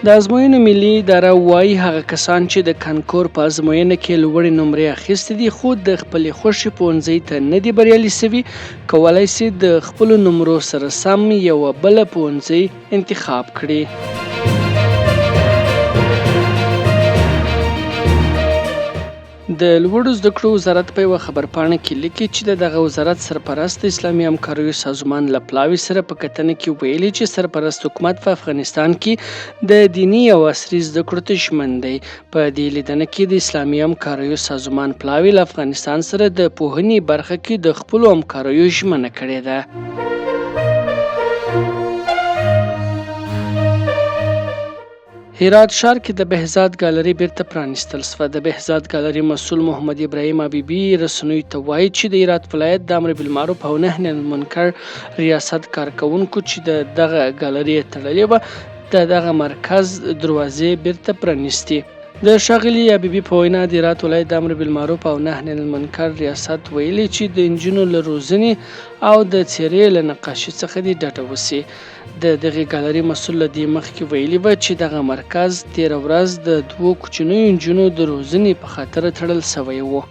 د ازموینو ملي اداره وایي هغه کسان چې د کانکور په ازموینه کې لوړې نمرې اخیستې دي خو د خپلې خوښې پوهنځي ته نه دي بریالي شوي کولی شي د خپلو نمرو سره سم یوه بله پوهنځي انتخاب کړي. د لوړو زده کړو وزارت په یوه خبرپاڼه کې لیکي چې دغه وزارت سرپرست اسلامي همکاریو سازمان له پلاوي سره په کتنه کې ویلي چې سرپرست حکومت په افغانستان کې د دیني او عصري زده کړو ته ژمن دی. په دې لیدنه کې د اسلامي همکاریو سازمان پلاوي له افغانستان سره د پوهنې برخه کې د خپلو همکاریو ژمنه کړې ده. هرات ښار کې د بهزاد ګالري بیرته پرانیستل شوه. د بهزاد ګالري مسؤل محمد ابراهیم حبیبي رسنیو ته وایي چې د هرات ولایت د امر بالمعروف او نهي عن المنکر ریاست کارکوونکو چې دغه ګالري تړلې وه د دغه مرکز دروازې بیرته پرانیستي. د ښاغلي حبیبي په وینا د هرات ولایت د امر بالمعروف او نهي عن المنکر ریاست ویلي چې د نجونو له روزنې او د څیرې له نقاشي څخه دې ډډه وشي. د دغې ګالري مسؤل له دې مخکې ویلي وه چې دغه مرکز تېره ورځ د 2 کوچنیو نجونو د روزنې په خاطر تړل شوی و.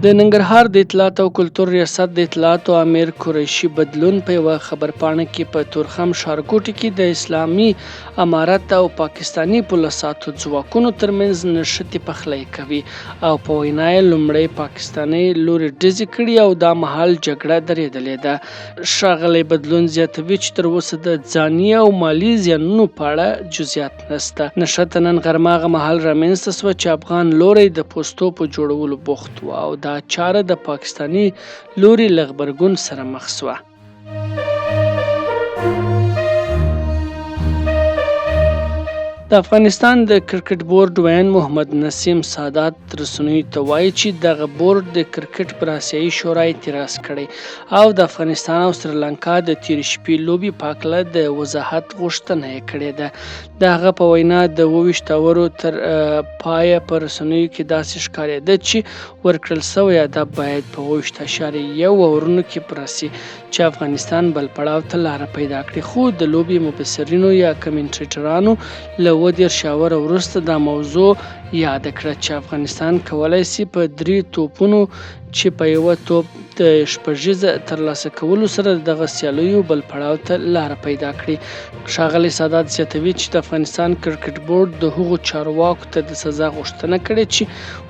د ننګرهار د اطلاعات او کلتور ریاست د اطلاعاتو امیر قریشي بدلون په یوه خبرپاڼه کې په تورخم ښارګوټي کې د اسلامي امارت او پاکستاني پولیسو ځواکونو ترمنځ نښتې پخلی کوي او په وینا یې لومړی پاکستاني لوري ډزې کړي او دا مهال جګړه درېدلې ده. ښاغلی بدلون زیاتوي چې تر اوسه د ځاني او مالي زیانونو په اړه جزئیات نشته. نښته نن غرمه هغه مهال رامنځته شوه چې افغان لوری د پوستو په جوړولو بوخت و او دا چاره د پاکستاني لوري له غبرګون سره مخ شوه. د افغانستان د کرکټ بورډ وین محمد نسیم سادات رسنیو ته وایي چې دغه بورډ د کرکټ پر آسیایي شورا اعتراض کړی او د افغانستان او سریلانکا د تېرې شپې لوبې په هکله د وضاحت غوښتنه یې کړې ده. د هغه په وینا د 28 اورو تر پایه په رسنیو کې داسې ښکارېده چې ورکړل شوی هدف باید په 28.1 اورونو کې پوره شي چې افغانستان بل پړاو ته لاره پیدا کړي، خو د لوبې مبصرینو یا کمنټریټرانو له 10 اوره وروسته دا موضوع یاد کړه چې افغانستان کولی شي په 3 توپونو چې په یوه توپ د شپږیزه ترلاسه کولو سره دغه سیالیو بل پړاو ته لاره پیدا کړي. ښاغلی سادات زیاتوي چې د افغانستان کرکټ بورډ د هغو چارواکو ته د سزا غوښتنه کړې چې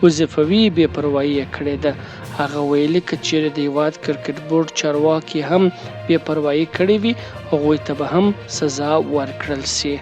وظیفوي بې پروایي یې کړې ده. هغه ویلي که چیرې د هیواد کرکټ بورډ چارواکي هم بې پروایي کړې وي هغوی ته به هم سزا ورکړل شي.